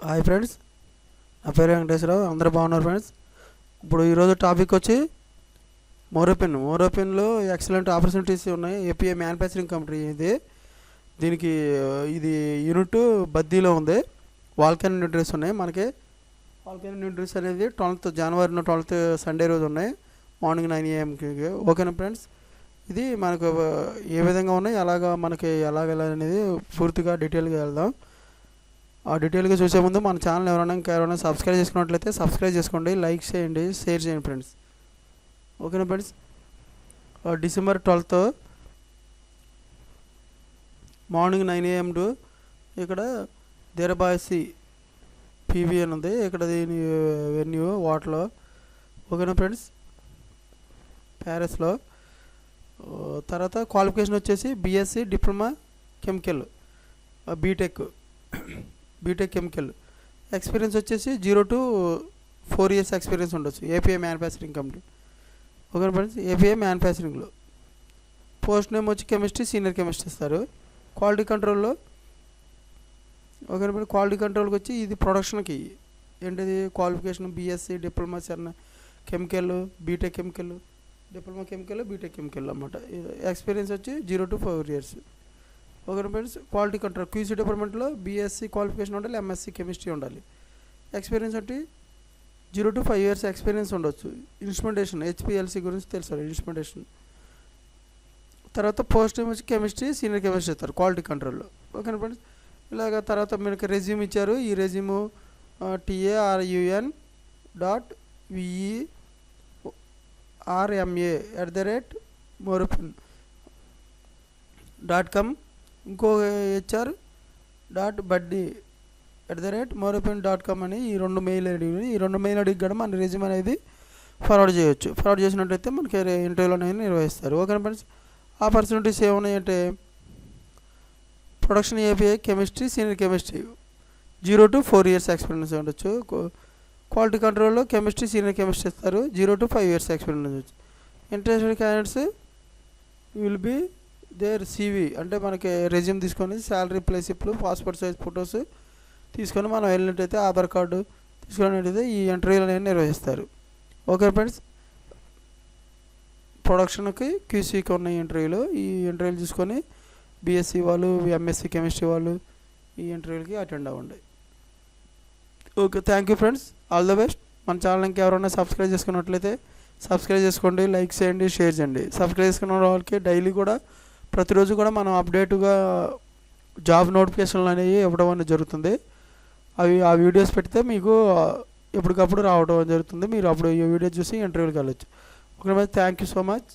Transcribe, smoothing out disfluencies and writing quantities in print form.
Hi friends, నా పేరు వెంకటేశ్వరరావు. అందరూ బాగున్నారు ఫ్రెండ్స్. ఇప్పుడు ఈరోజు టాపిక్ వచ్చి మోరోపెన్లో ఎక్సలెంట్ ఆపర్చునిటీస్ ఉన్నాయి. ఏపీఏ మ్యానుఫ్యాక్చరింగ్ కంపెనీ దీనికి ఇది యూనిట్ బద్దీలో ఉంది. వాల్కెన్ న్యూట్రీస్ ఉన్నాయి. మనకి వాల్కెన్ న్యూట్రీస్ అనేది జనవరి 12 సండే రోజు ఉన్నాయి, మార్నింగ్ 9 AM ఓకేనా ఫ్రెండ్స్. ఇది మనకు ఏ విధంగా ఉన్నాయి, ఎలాగ అనేది పూర్తిగా డీటెయిల్గా వెళ్దాం. ఆ డీటెయిల్గా చూసే ముందు మన ఛానల్ ఎవరైనా సబ్స్క్రైబ్ చేసుకున్నట్లయితే సబ్స్క్రైబ్ చేసుకోండి, లైక్ చేయండి, షేర్ చేయండి ఫ్రెండ్స్. ఓకేనా friends. December 12 morning 9 AM to ఇక్కడ దేరబాసి పీవీ అని ఉంది. ఇక్కడ దీని వెన్యూ వాటర్లో. ఓకేనా ఫ్రెండ్స్, ప్యారిస్లో. తర్వాత క్వాలిఫికేషన్ వచ్చేసి BSc diploma chemical, BTech chemical. Experience వచ్చేసి 0 to 4 years ఎక్స్పీరియన్స్ ఉండొచ్చు. API manufacturing company. Okay friends, API మ్యానుఫ్యాక్చరింగ్లో పోస్ట్ నేమ్ వచ్చి కెమిస్ట్రీ, సీనియర్ కెమిస్ట్రీ ఇస్తారు. క్వాలిటీ కంట్రోల్లో ఓకే ఫ్రెండ్స్, క్వాలిటీ కంట్రోల్కి వచ్చి ఇది ప్రొడక్షన్కి ఏంటిది qualification BSc diploma chemical, BTech chemical, diploma chemical, BTech chemical అన్నమాట. ఎక్స్పీరియన్స్ వచ్చి 0 to 4 years. Okay friends. Quality control QC డిపార్ట్మెంట్లో బీఎస్సీ క్వాలిఫికేషన్ ఉండాలి, ఎంఎస్సీ కెమిస్ట్రీ ఉండాలి. ఎక్స్పీరియన్స్ అంటే 0 to 5 years ఎక్స్పీరియన్స్ ఉండొచ్చు. ఇన్స్ట్రుమెంటేషన్ హెచ్పిఎల్సి గురించి తెలుసు, ఇన్స్ట్రుమెంటేషన్. తర్వాత పోస్ట్ నేమ్ వచ్చి కెమిస్ట్రీ, సీనియర్ కెమిస్ట్రీ ఇస్తారు క్వాలిటీ కంట్రోల్లో. ఓకేనా ఫ్రెండ్స్. ఇలాగ తర్వాత మీకు రెజ్యూమ్ ఇచ్చారు. ఈ రెజ్యూము tarun.verma@moropin.com, ఇంకో hr.buddy@moropin.com అని ఈ రెండు మెయిల్ ఐడికి కూడా మన రెజ్యూమ్ అనేది ఫార్వర్డ్ చేయొచ్చు. ఫార్వర్డ్ చేసినట్టయితే మనకి ఇంటర్వ్యూలు అనేది నిర్వహిస్తారు. Okay friends. ఆపర్చునిటీస్ ఏమున్నాయంటే production API chemistry, senior chemistry 0 to 4 years experience ఉండొచ్చు. క్వాలిటీ కంట్రోల్లో కెమిస్ట్రీ, సీనియర్ కెమిస్ట్రీ ఇస్తారు. 0 to 5 years ఎక్స్పీరియన్స్ ఉండొచ్చు. Interested candidates will be there CV అంటే మనకి రెజ్యూమ్ తీసుకొని శాలరీ ప్లేసిప్లు, పాస్పోర్ట్ సైజ్ ఫొటోస్ తీసుకొని మనం వెళ్ళినట్టయితే ఆధార్ కార్డు తీసుకున్నట్టయితే ఈ ఇంటర్వ్యూలు అనేవి నిర్వహిస్తారు. Okay friends. ప్రొడక్షన్కి క్యూసీకి ఉన్న ఇంటర్వ్యూలు, ఈ ఇంటర్వ్యూలు తీసుకొని బీఎస్సీ వాళ్ళు, ఎంఎస్సీ కెమిస్ట్రీ వాళ్ళు ఈ ఇంటర్వ్యూలకి అటెండ్ అవ్వండి. Okay, thank you friends, all the best. మన ఛానల్ ఇంకెవరైనా సబ్స్క్రైబ్ చేసుకున్నట్లయితే సబ్స్క్రైబ్ చేసుకోండి, లైక్ చేయండి, షేర్ చేయండి. సబ్స్క్రైబ్ చేసుకున్న వాళ్ళకి డైలీ కూడా ప్రతిరోజు కూడా మనం అప్డేట్గా జాబ్ నోటిఫికేషన్లు అనేవి ఇవ్వడం అనేది జరుగుతుంది. ఆ వీడియోస్ పెడితే మీకు ఎప్పటికప్పుడు రావడం జరుగుతుంది. మీరు అప్పుడు ఈ వీడియో చూసి ఇంటర్వ్యూకి వెళ్ళొచ్చు. Okay, thank you so much.